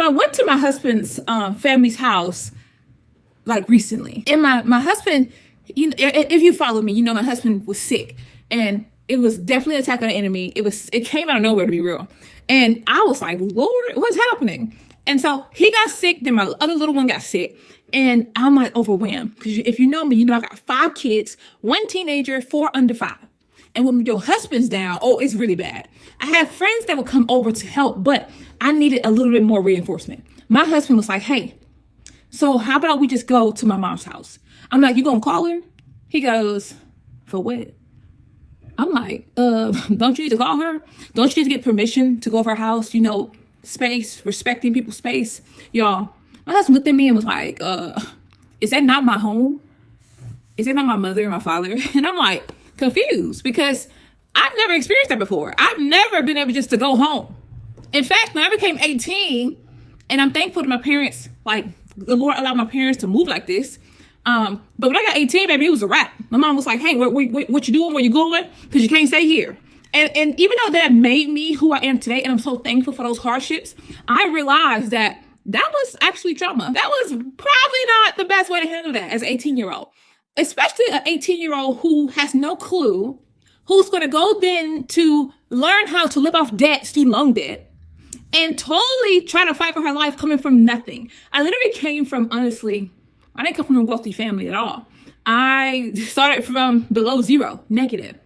I went to my husband's family's house like recently, and my husband, if you follow me, you know my husband was sick, and it was definitely an attack on the enemy. It came out of nowhere, to be real, and I was like, Lord, what's happening? And so he got sick, then my other little one got sick, and I'm like overwhelmed because if you know me, you know I got 5 kids, 1 teenager, 4 under 5. And when your husband's down, oh, it's really bad. I had friends that would come over to help, but I needed a little bit more reinforcement. My husband was like, hey, so how about we just go to my mom's house? I'm like, you gonna call her? He goes, for what? I'm like, don't you need to call her? Don't you need to get permission to go over her house? You know, space, respecting people's space. Y'all, my husband looked at me and was like, is that not my home? Is that not my mother and my father? And I'm like, confused because I've never experienced that before. I've never been able just to go home. In fact, when I became 18, and I'm thankful to my parents, like the Lord allowed my parents to move like this. But when I got 18, baby, it was a wrap. My mom was like, hey, what you doing? Where you going? Because you can't stay here. And even though that made me who I am today, and I'm so thankful for those hardships, I realized that was actually trauma. That was probably not the best way to handle that as an 18-year-old. Especially an 18-year-old who has no clue, who's going to go then to learn how to live off debt, student loan debt, and totally try to fight for her life coming from nothing. I literally came from, honestly, I didn't come from a wealthy family at all. I started from below zero, negative,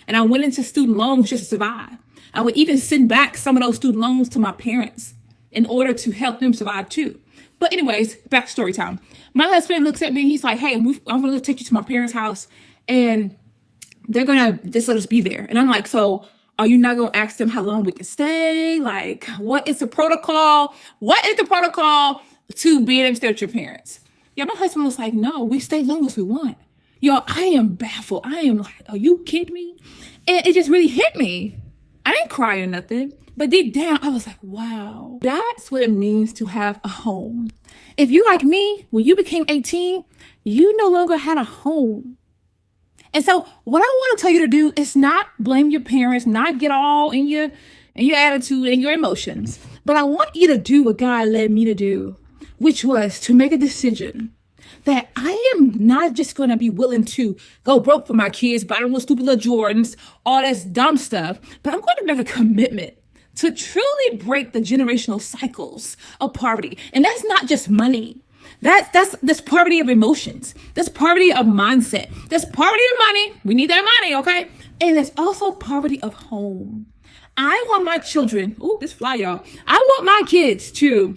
and I went into student loans just to survive. I would even send back some of those student loans to my parents in order to help them survive too. But anyways, back to story time. My husband looks at me, he's like, hey, I'm going to take you to my parents' house and they're going to just let us be there. And I'm like, so are you not going to ask them how long we can stay? Like, what is the protocol? What is the protocol to being able to stay with your parents? Yeah, my husband was like, no, we stay as long as we want. Yo, I am baffled. I am like, are you kidding me? And it just really hit me. I didn't cry or nothing. But deep down, I was like, wow, that's what it means to have a home. If you're like me, when you became 18, you no longer had a home. And so what I want to tell you to do is not blame your parents, not get all in your attitude and your emotions. But I want you to do what God led me to do, which was to make a decision that I am not just going to be willing to go broke for my kids, buy them little stupid little Jordans, all this dumb stuff, but I'm going to make a commitment to truly break the generational cycles of poverty. And that's not just money. That's poverty of emotions. That's poverty of mindset. That's poverty of money. We need that money, okay? And there's also poverty of home. I want my children, ooh, this fly, y'all. I want my kids to